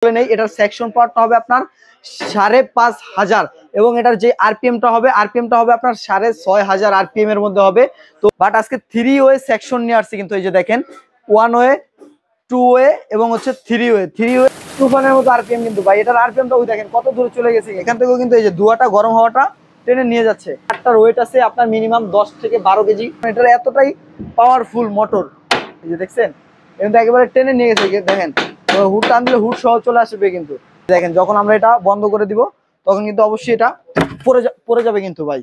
নেই এটার সেকশন পাওয়ারটা হবে আপনার ৫,৫০০ এবং এটার যে আরপিএমটা হবে আপনার ৬,৫০০ আরপিএম এর মধ্যে হবে। তো বাট আজকে 3 ওয়ে সেকশন নিয়ে আসছে কিন্তু এই যে দেখেন 1 ওয়ে 2 ওয়ে এবং হচ্ছে 3 ওয়ে তুফানের মতো আরপিএম কিন্তু ভাই এটার আরপিএমটা ওই দেখেন কত দূরে চলে গেছে। এখান থেকেও কিন্তু এই যে ধোঁয়াটা গরম হাওয়াটা টেনে নিয়ে যাচ্ছে। আটটার ওয়েট আছে আপনার মিনিমাম 10 থেকে 12 কেজি। এটার এতটাই পাওয়ারফুল মোটর এই যে দেখছেন কিন্তু একেবারে টেনে নিয়ে গেছে দেখেন। হুড টান দিলে হুড সহ চলে আসবে কিন্তু দেখেন যখন আমরা এটা বন্ধ করে দিব তখন কিন্তু অবশ্যই এটা পড়ে যাবে কিন্তু ভাই।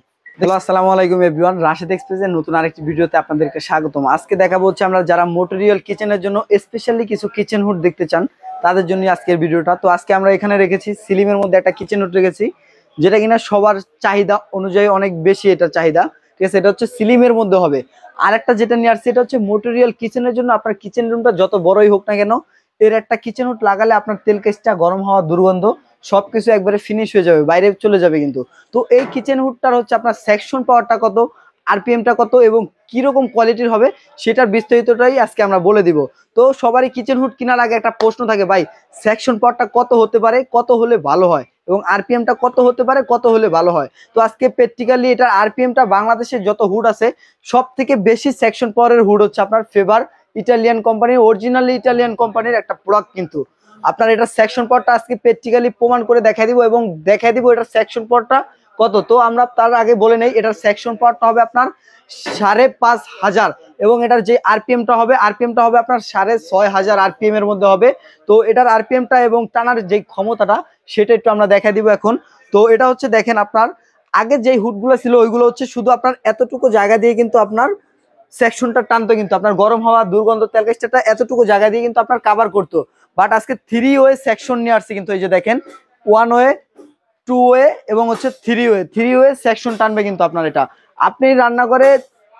আসসালামু আলাইকুম এভরিওয়ান, রাশেদ এক্সপ্রেসের নতুন আরেকটি ভিডিওতে আপনাদেরকে স্বাগতম। আজকে দেখাবো হচ্ছে আমরা যারা মটেরিয়াল কিচেনের জন্য স্পেশালি কিছু কিচেন হুড দেখতে চান তাদের জন্য আজকের ভিডিওটা। তো আজকে আমরা এখানে রেখেছি সিলিমের মধ্যে একটা কিচেন হুড রেখেছি যেটা কিনা সবার চাহিদা অনুযায়ী অনেক বেশি এটা চাহিদা, ঠিক আছে। এটা হচ্ছে সিলিমের মধ্যে হবে। আর একটা যেটা নিয়ে আসছে এটা হচ্ছে মটেরিয়াল কিচেনের জন্য। আপনার কিচেন রুমটা যত বড়ই হোক না কেন এর একটা কিচেন হুড লাগালে আপনার তেল কেসটা, গরম হওয়া, দুর্গন্ধ সবকিছু একবারে ফিনিশ হয়ে যাবে, বাইরে চলে যাবে কিন্তু। তো এই কিচেন হুডটার হচ্ছে আপনার সেকশন পাওয়ারটা কত, আরপিএমটা কত এবং কিরকম কোয়ালিটির হবে সেটার বিস্তারিতটাই আজকে আমরা বলে দিব। তো সবারই কিচেন হুড কেনার আগে একটা প্রশ্ন থাকে, ভাই সেকশন পাওয়ারটা কত হতে পারে, কত হলে ভালো হয় এবং আরপিএমটা কত হতে পারে, কত হলে ভালো হয়। তো আজকে প্র্যাকটিক্যালি এটার আরপিএমটা বাংলাদেশের যত হুড আছে সব থেকে বেশি সেকশন পাওয়ারের হুড হচ্ছে আপনার ফেভার ইটালিয়ান কোম্পানির, অরিজিনালি ইটালিয়ান কোম্পানির একটা প্রোডাক্ট কিন্তু। আপনার এটা সেকশন পাওয়ারটা আজকে প্র্যাকটিক্যালি প্রমাণ করে দেখাই দিব এবং দেখাই দিব এটার সেকশন পাওয়ারটা কত। তো আমরা তার আগে বলে নেই এটার সেকশন পাওয়ারটা হবে আপনার ৫,৫০০ এবং এটার যে আরপিএমটা হবে আপনার ৬,৫০০ আরপিএম এর মধ্যে হবে। তো এটার আরপিএমটা এবং টানার যে ক্ষমতাটা সেটা একটু আমরা দেখাই দিব এখন। তো এটা হচ্ছে দেখেন আপনার আগে যে হুডগুলো ছিল ওইগুলো হচ্ছে শুধু আপনার এতটুকু জায়গা দিয়ে কিন্তু আপনার সেকশনটা টানতো, কিন্তু আপনার গরম হওয়া, দুর্গন্ধ, তেলকেস্টাটা এতটুকু জায়গা দিয়ে কিন্তু আপনার কাভার করতো। বাট আজকে 3 ওয়ে সেকশন নিয়ে আসছে কিন্তু এই যে দেখেন 1 ওয়ে 2 ওয়ে এবং হচ্ছে 3 ওয়ে সেকশন টানবে কিন্তু আপনার এটা। আপনি রান্নাঘরে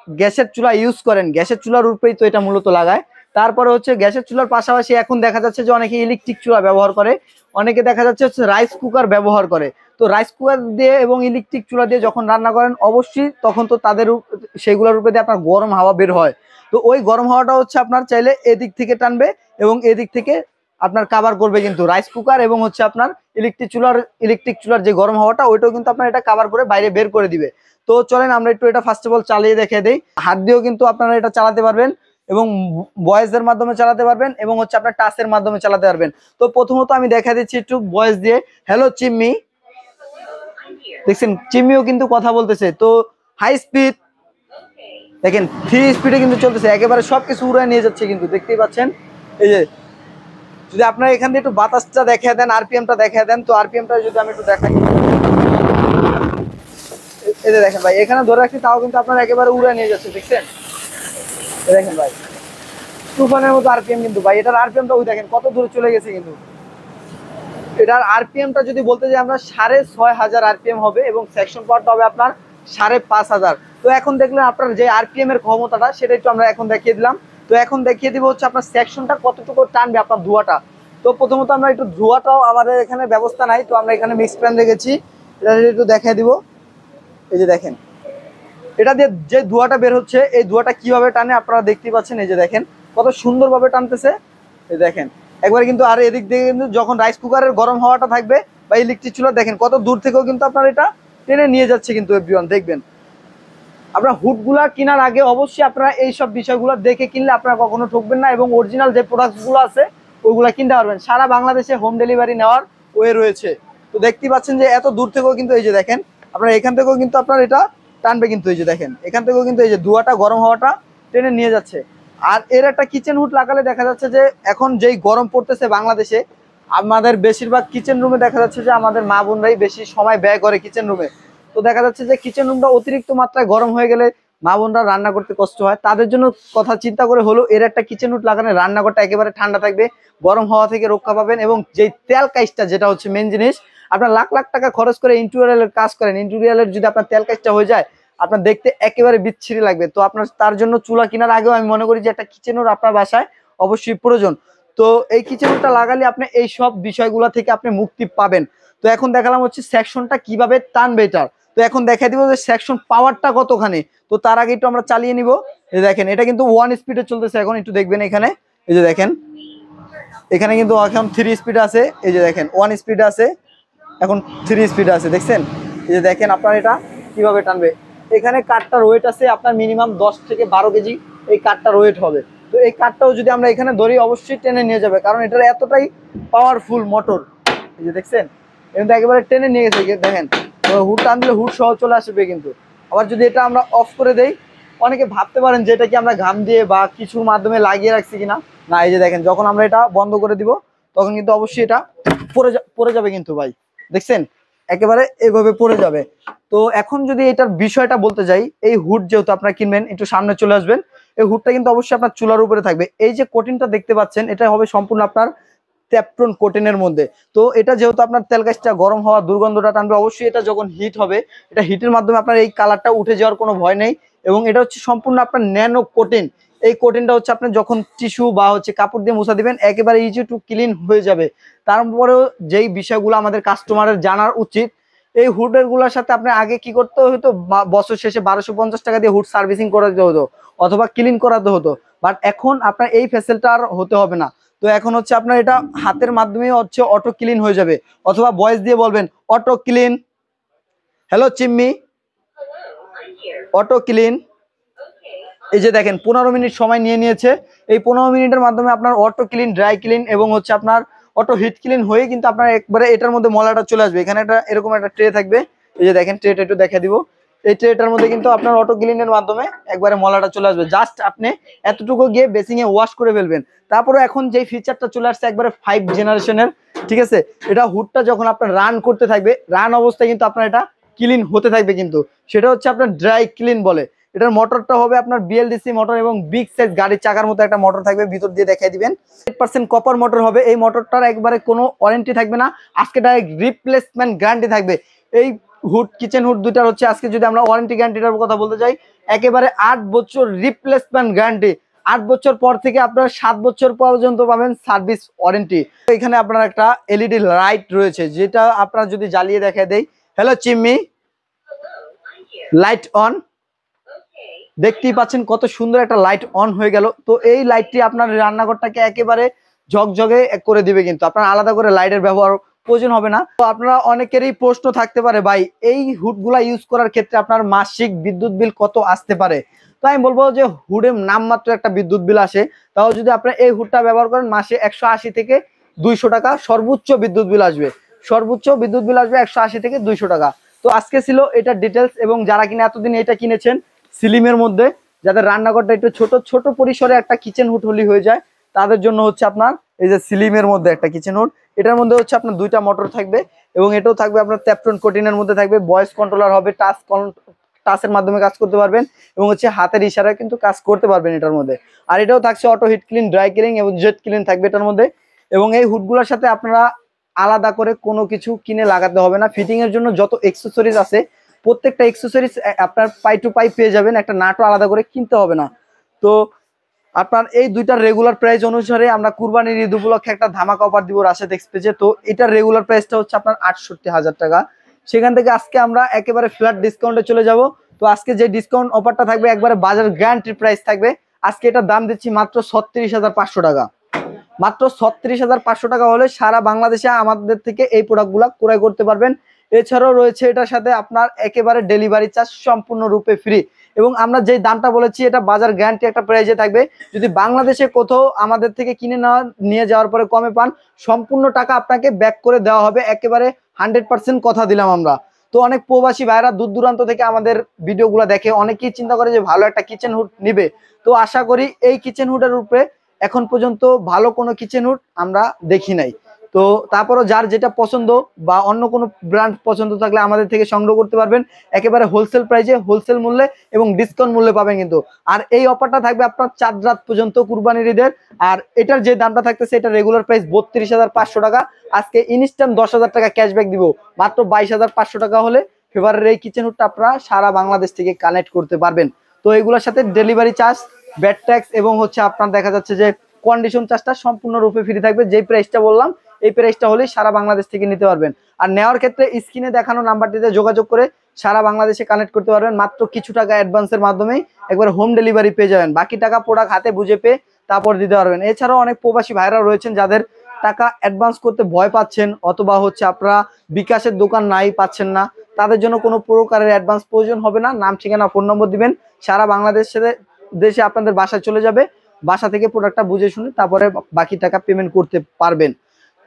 গ্যাসের চুলা ইউজ করেন, গ্যাসের চুলার উপরেই তো এটা মূলত লাগায়। তারপরে হচ্ছে গ্যাসের চুলার পাশাপাশি এখন দেখা যাচ্ছে যে অনেকে ইলেকট্রিক চুলা ব্যবহার করে, অনেকে দেখা যাচ্ছে হচ্ছে রাইস কুকার ব্যবহার করে। তো রাইস কুকার দিয়ে এবং ইলেকট্রিক চুলা দিয়ে যখন রান্না করেন অবশ্যই তখন তো তাদের সেগুলোর উপরে দিয়ে আপনার গরম হাওয়া বের হয়। তো ওই গরম হাওয়াটা হচ্ছে আপনার চাইলে এদিক থেকে টানবে এবং এদিক থেকে আপনার কাভার করবে কিন্তু রাইস কুকার এবং হচ্ছে আপনার ইলেকট্রিক চুলার যে গরম হাওয়াটা ওইটাও কিন্তু আপনার এটা কাভার করে বাইরে বের করে দিবে। তো চলেন আমরা একটু এটা ফার্স্ট অফ অল চালিয়ে দেখে দেই। হাত দিয়েও কিন্তু আপনারা এটা চালাতে পারবেন এবং ভয়েসের মাধ্যমে চালাতে পারবেন এবং হচ্ছে আপনার টাচের মাধ্যমে চালাতে পারবেন। তো প্রথমত আমি দেখা দিচ্ছি একটু ভয়েস দিয়ে, হ্যালো চিম্মি। দেখছেন চিম্মিও কিন্তু কথা বলতেছে। তো হাই স্পিড দেখেন 3 স্পিডে কিন্তু চলতেছে, একেবারে সবকিছু উড়ায় নিয়ে যাচ্ছে কিন্তু, দেখতেই পাচ্ছেন। এই যে যদি আপনারা এখান দিয়ে একটু বাতাসটা দেখিয়ে দেন, আরপিএমটা দেখিয়ে দেন, তো আরপিএমটা যদি আমি একটু দেখাই, এই যে দেখেন ভাই এখানে ধরে রাখছি তাও কিন্তু আপনার একেবারে উড়ে নিয়ে যাচ্ছে, দেখছেন। দেখেন ভাই তুফানের মতো আরপিএম কিন্তু ভাই এটার আরপিএমটা ওই দেখেন কত দূরে চলে গেছে কিন্তু। এটার আরপিএমটা যদি বলতে যাই আমরা ৬,৫০০ আরপিএম হবে এবং সেকশন পাওয়ারটা হবে আপনার ৫,৫০০। তো এখন দেখলেন আপনার যে আরপিএম এর ক্ষমতাটা সেটা একটু আমরা এখন দেখিয়ে দিলাম। তো এখন দেখিয়ে দিব হচ্ছে আপনার সেকশনটা কতটুকু টানবে আপনার ধোঁয়াটা। তো প্রথমত আমরা একটু ধোঁয়াটাও আমাদের এখানে ব্যবস্থা নাই, তো আমরা এখানে মিক্স প্যান রেখেছি, এটা একটু দেখিয়ে দিব। এই যে দেখেন এটা দিয়ে যে ধোঁয়াটা বের হচ্ছে এই ধোঁয়াটা কিভাবে টানে আপনারা দেখতেই পাচ্ছেন। এই যে দেখেন কত সুন্দরভাবে টানতেছে, এই দেখেন একবারে কিন্তু। আর এদিক দিয়ে কিন্তু যখন রাইস কুকারের গরম হাওয়াটা থাকবে বা ইলেকট্রিক চুলা দেখেন কত দূর থেকেও কিন্তু আপনার এটা টেনে নিয়ে যাচ্ছে কিন্তু এভরিওয়ান। দেখবেন আপনারা হুডগুলা কেনার আগে অবশ্যই আপনারা এইসব বিষয়গুলো দেখে কিনলে আপনারা কখনো ঠকবেন না এবং অরিজিনাল যে প্রোডাক্টগুলো আছে ওইগুলা কিনতে পারবেন। সারা বাংলাদেশে হোম ডেলিভারি নেওয়ার ওয়ে রয়েছে। তো দেখতেই পাচ্ছেন যে এত দূর থেকেও কিন্তু এই যে দেখেন আপনারা এখান থেকেও কিন্তু আপনার এটা টানবে কিন্তু। এই যে দেখেন এখান থেকেও কিন্তু এই যে ধোঁয়াটা, গরম হাওয়াটা টেনে নিয়ে যাচ্ছে। আর এর একটা কিচেন হুড লাগালে দেখা যাচ্ছে যে এখন যেই গরম পড়তেছে বাংলাদেশে, আমাদের বেশিরভাগ কিচেন রুমে দেখা যাচ্ছে যে আমাদের মা বোনরাই বেশি সময় ব্যয় করে কিচেন রুমে। তো দেখা যাচ্ছে যে কিচেন রুমটা অতিরিক্ত মাত্রায় গরম হয়ে গেলে মা বোনরা রান্না করতে কষ্ট হয়, তাদের জন্য কথা চিন্তা করে হলো এর একটা কিচেন হুড লাগানো, রান্নাঘরটা একেবারে ঠান্ডা থাকবে, গরম হাওয়া থেকে রক্ষা পাবেন এবং যেই তেল কাইজটা যেটা হচ্ছে মেন জিনিস, আপনার লাখ লাখ টাকা খরচ করে ইন্টেরিয়রের কাজ করেন, ইন্টেরিয়রের যদি আপনার তেল কাজটা হয়ে যায় আপনার দেখতে একেবারে বিচ্ছিরি লাগবে। তো আপনার তার জন্য চুলা কেনার আগেও আমি মনে করি যে একটা কিচেন হুড আপনার বাসায় অবশ্যই প্রয়োজন। তো এই কিচেন হুডটা লাগালে আপনি এই সব বিষয়গুলো থেকে আপনি মুক্তি পাবেন। তো এখন দেখালাম হচ্ছে সেকশনটা কিভাবে টানবে এটার। তো এখন দেখাই দিব যে সেকশন পাওয়ারটা কতখানি। তো তার আগে একটু আমরা চালিয়ে নিব। এই দেখেন এটা কিন্তু 1 স্পিডে চলতেছে এখন, একটু দেখবেন এখানে। এই যে দেখেন এখানে কিন্তু এখন 3 স্পিড আছে, এই যে দেখেন 1 স্পিড আছে, এখন 3 স্পিড আছে, দেখছেন? এই যে দেখেন আপনার এটা কিভাবে টানবে। এখানে কাঠটার ওয়েট আছে আপনার মিনিমাম 10 থেকে 12 কেজি এই কাঠটার ওয়েট হবে। তো এই কাঠটাও যদি আমরা এখানে ধরি অবশ্যই টেনে নিয়ে যাবে, কারণ এটার এতটাই পাওয়ারফুল মোটর। এই যে দেখছেন কিন্তু একেবারে টেনে নিয়ে গেছে, দেখেন হুড টান দিলে হুড সহ চলে আসবে কিন্তু। আবার যদি এটা আমরা অফ করে দেই, অনেকে ভাবতে পারেন যে এটা কি আমরা ঘাম দিয়ে বা কিছুর মাধ্যমে লাগিয়ে রাখছি কিনা, না এই যে দেখেন যখন আমরা এটা বন্ধ করে দিব তখন কিন্তু অবশ্যই এটা পড়ে যাবে কিন্তু ভাই, দেখছেন একেবারে এভাবে পড়ে যাবে। তো এখন যদি এটার বিষয়টা বলতে যাই, এই হুড যেহেতু আপনারা কিনবেন একটু সামনে চলে আসবেন, এই হুডটা কিন্তু অবশ্যই আপনার চুলার উপরে থাকবে। এই যে কোটিনটা দেখতে পাচ্ছেন এটা হবে সম্পূর্ণ আপনার টেপটন কোটিনের মধ্যে। তো এটা যেহেতু আপনার তেল গ্যাসটা গরম হওয়া দুর্গন্ধটা টানবে, অবশ্যই এটা যখন হিট হবে এটা হিটের মাধ্যমে আপনার এই কালারটা উঠে যাওয়ার কোনো ভয় নেই। এবং এটা হচ্ছে সম্পূর্ণ আপনার ন্যানো কোটিন। এই কোটিনটা হচ্ছে আপনি যখন টিস্যু বা হচ্ছে কাপড় দিয়ে মুছা দিবেন একেবারে ইজি টু ক্লিন হয়ে যাবে। তারপরেও যেই বিষয়গুলো আমাদের কাস্টমারের জানার উচিত, এই হুডের গুলোর সাথে আপনি আগে কি করতে হতো, বছর শেষে 1250 টাকা দিয়ে হুড সার্ভিসিং করাতে হতো অথবা ক্লিন করাতে হতো। বাট এখন আপনার এই ফেসিলিটি আর হতে হবে না। তো এখন হচ্ছে আপনার এটা হাতের মাধ্যমে হচ্ছে অটো ক্লিন হয়ে যাবে, অথবা ভয়েস দিয়ে বলবেন অটো ক্লিন, হ্যালো চিম্মি, অটো ক্লিন। এই যে দেখেন 15 মিনিট সময় নিয়ে নিয়েছে। এই 15 মিনিটের মাধ্যমে আপনার অটো ক্লিন, ড্রাই ক্লিন এবং হচ্ছে আপনার অটো হিট ক্লিন হয়ে কিন্তু আপনার একবারে এটার মধ্যে ময়লাটা চলে আসবে। এখানে একটা এরকম একটা ট্রে থাকবে, এই যে দেখেন ট্রেটা একটু দেখা দিব। এই ট্রেটার মধ্যে কিন্তু আপনার অটো ক্লিনের মাধ্যমে একবারে ময়লাটা চলে আসবে। জাস্ট আপনি এতটুকু গিয়ে বেসিং এ ওয়াশ করে ফেলবেন। তারপরে এখন যে ফিচারটা চলে আসছে একবারে 5 জেনারেশনের, ঠিক আছে? এটা হুডটা যখন আপনার রান করতে থাকবে, রান অবস্থায় কিন্তু আপনার এটা ক্লিন হতে থাকবে কিন্তু, সেটা হচ্ছে আপনার ড্রাই ক্লিন বলে। এটার মোটরটা হবে আপনার বিএলডিসি মোটর এবং বিগ সাইজ গাড়ির চাকার মতো একটা মোটর থাকবে, ভিতর দিয়ে দেখাই দিবেন। 8% কপার মোটর হবে। এই মোটরটার একবারে কোনো ওয়ারেন্টি থাকবে না, আজকে ডাইরেক্ট রিপ্লেসমেন্ট গ্যারান্টি থাকবে। এই হুড কিচেন হুড দুইটার হচ্ছে আজকে যদি আমরা ওয়ারেন্টি গ্যারান্টিটার কথা বলতে চাই, একেবারে 8 বছর রিপ্লেসমেন্ট গ্যারান্টি। 8 বছর পর থেকে আপনারা 7 বছর পর্যন্ত পাবেন সার্ভিস ওয়ারেন্টি। এখানে আপনার একটা এলইডি লাইট রয়েছে, যেটা আপনারা যদি জ্বালিয়ে দেখা দেই, হ্যালো চিম্মি, লাইট অন। দেখতেই পাচ্ছেন কত সুন্দর একটা লাইট অন হয়ে গেল। তো এই লাইটটি আপনার রান্নাঘরটাকে একেবারে ঝকঝকে করে দিবে কিন্তু, আপনার আলাদা করে লাইটের ব্যবহার প্রয়োজন হবে না। তো আপনারা অনেকেরই প্রশ্ন থাকতে পারে ভাই এই হুডগুলা ইউজ করার ক্ষেত্রে আপনার মাসিক বিদ্যুৎ বিল কত আসতে পারে। তো আমি বলবো যে হুডের নামমাত্র একটা বিদ্যুৎ বিল আসে, তাও যদি আপনার এই হুডটা ব্যবহার করেন মাসে 180 থেকে 200 টাকা সর্বোচ্চ বিদ্যুৎ বিল আসবে। সর্বোচ্চ বিদ্যুৎ বিল আসবে 180 থেকে 200 টাকা। তো আজকে ছিল এটা ডিটেলস, এবং যারা কিনা এতদিন এটা কিনেছেন সিলিমের মধ্যে, যাদের রান্নাঘরটা একটু ছোট ছোট পরিসরে একটা কিচেন হুড হলি হয়ে যায়, তাদের জন্য হচ্ছে আপনার এই যে সিলিমের মধ্যে একটা কিচেন হুড। এটার মধ্যে হচ্ছে আপনার দুইটা মোটর থাকবে এবং এটাও থাকবে আপনার টেপটন কোটিনের মধ্যে থাকবে। ভয়েস কন্ট্রোলার হবে, টাচের মাধ্যমে কাজ করতে পারবেন এবং হচ্ছে হাতের ইশারায় কিন্তু কাজ করতে পারবেন এটার মধ্যে। আর এটাও থাকছে auto hit clean, dry clean এবং জেট ক্লিন থাকবে এটার মধ্যে। এবং এই হুডগুলোর সাথে আপনারা আলাদা করে কোনো কিছু কিনে লাগাতে হবে না। ফিটিং এর জন্য যত অ্যাকসেসরিজ আছে প্রত্যেকটা অ্যাকসেসরিজ আপনার পাই টু পাই পেয়ে যাবেন, একটা নাটও আলাদা করে কিনতে হবে না। তো আপনার এই দুইটার রেগুলার প্রাইস অনুসারে আমরা কুরবানির ঈদ উপলক্ষে একটা ধামাকা অফার দিব রাশেদ এক্সপ্রেসে। তো এটার রেগুলার প্রাইসটা হচ্ছে আপনার 68,000 টাকা। সেখান থেকে আজকে আমরা একেবারে ফ্ল্যাট ডিসকাউন্টে চলে যাব। তো আজকে যে ডিসকাউন্ট অফারটা থাকবে একবারে বাজার গ্যারান্টি প্রাইস থাকবে। আজকে এটার দাম দিচ্ছি মাত্র 36,500 টাকা। মাত্র 36,500 টাকা হলে সারা বাংলাদেশে আমাদের থেকে এই প্রোডাক্টগুলো ক্রয় করতে পারবেন। এছাড়াও রয়েছে এটার সাথে আপনার একেবারে ডেলিভারি চার্জ সম্পূর্ণরূপে ফ্রি। এবং আমরা যেই দামটা বলেছি এটা বাজার গ্যারান্টি একটা প্রাইজে থাকবে। যদি বাংলাদেশে কোথাও আমাদের থেকে কিনে নিয়ে যাওয়ার পরে কমে পান, সম্পূর্ণ টাকা আপনাকে ব্যাক করে দেওয়া হবে, একেবারে 100% কথা দিলাম আমরা। তো অনেক প্রবাসী ভাইরা দূর দূরান্ত থেকে আমাদের ভিডিওগুলো দেখে, অনেকেই চিন্তা করে যে ভালো একটা কিচেন হুড নিবে। তো আশা করি এই কিচেন হুডের উপরে এখন পর্যন্ত ভালো কোনো কিচেন হুড আমরা দেখি নাই। তো তারপরও যার যেটা পছন্দ বা অন্য কোনো ব্র্যান্ড পছন্দ থাকলে আমাদের থেকে সংগ্রহ করতে পারবেন একেবারে হোলসেল প্রাইসে, হোলসেল মূল্যে এবং ডিসকাউন্ট মূল্যে পাবেন কিন্তু। আর এই অফারটা থাকবে আপনার 4 রাত পর্যন্ত কুরবানির ঈদের। আর এটার যে দামটা থাকতেছে এটা রেগুলার প্রাইস 32,500 টাকা। আজকে ইনস্ট্যান্ট 10,000 টাকা ক্যাশব্যাক দিব। মাত্র 22,500 টাকা হলে ফেভারের এই কিচেন হুডটা আপনারা সারা বাংলাদেশ থেকে কানেক্ট করতে পারবেন। তো এগুলোর সাথে ডেলিভারি চার্জ, ব্যাট ট্যাক্স এবং হচ্ছে আপনার দেখা যাচ্ছে যে কন্ডিশন চার্জটা সম্পূর্ণরূপে ফ্রি থাকবে। যেই প্রাইসটা বললাম এই প্রাইসটা হলেই সারা বাংলাদেশ থেকে নিতে পারবেন। আর নেওয়ার ক্ষেত্রে স্ক্রিনে দেখানো নাম্বারটিতে যোগাযোগ করে সারা বাংলাদেশে কানেক্ট করতে পারবেন। মাত্র কিছু টাকা অ্যাডভান্সের মাধ্যমেই একবার হোম ডেলিভারি পেয়ে যাবেন, বাকি টাকা প্রোডাক্ট হাতে বুঝে পেয়ে তারপর দিতে পারবেন। এছাড়াও অনেক প্রবাসী ভাইরা রয়েছেন যাদের টাকা অ্যাডভান্স করতে ভয় পাচ্ছেন, অথবা হচ্ছে আপনারা বিকাশের দোকান নাই পাচ্ছেন না, তাদের জন্য কোনো প্রকারের অ্যাডভান্স প্রয়োজন হবে না। নাম, ঠিকানা, ফোন নম্বর দিবেন, সারা দেশে আপনাদের বাসায় চলে যাবে। বাসা থেকে প্রোডাক্টটা বুঝে শুনে তারপরে বাকি টাকা পেমেন্ট করতে পারবেন।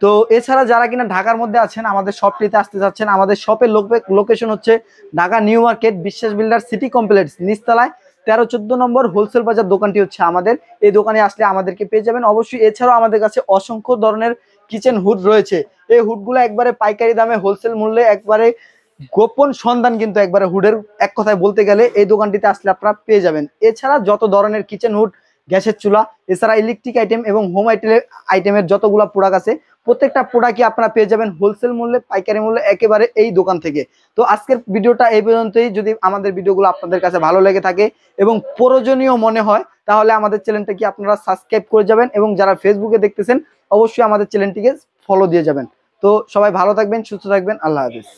তো এছাড়া যারা কিনা ঢাকার মধ্যে আছেন, আমাদের শপটিতে আসতে যাচ্ছেন, আমাদের শপের লোকেশন হচ্ছে ঢাকা নিউ মার্কেট, বিশ্বাস বিল্ডার সিটি কমপ্লেক্স নিচতলায় 13-14 নম্বর হোলসেল বাজার দোকানটি হচ্ছে আমাদের। এই দোকানে আসলে আমাদেরকে পেয়ে যাবেন অবশ্যই। এছাড়াও আমাদের কাছে অসংখ্য ধরনের কিচেন হুড রয়েছে। এই হুডগুলো একবারে পাইকারি দামে হোলসেল মূল্যে, একবারে গোপন সন্ধান কিন্তু একবারে হুডের, এক কথায় বলতে গেলে এই দোকানটিতে আসলে আপনারা পেয়ে যাবেন। এছাড়া যত ধরনের কিচেন হুড, গ্যাসের চুলা, এছাড়া ইলেকট্রিক আইটেম এবং হোম আইটেমের যতগুলো প্রোডাক্ট আছে, প্রত্যেকটা প্রোডাক্টই আপনারা পেয়ে যাবেন হোলসেল মূল্যে, পাইকারি মূল্যে, একেবারে এই দোকান থেকে। তো আজকের ভিডিওটা এই পর্যন্তই। যদি আমাদের ভিডিওগুলো আপনাদের কাছে ভালো লেগে থাকে এবং প্রয়োজনীয় মনে হয়, তাহলে আমাদের চ্যানেলটাকে আপনারা সাবস্ক্রাইব করে যাবেন, এবং যারা ফেসবুকে দেখতেছেন অবশ্যই আমাদের চ্যানেলটিকে ফলো দিয়ে যাবেন। তো সবাই ভালো থাকবেন, সুস্থ থাকবেন, আল্লাহ হাফেজ।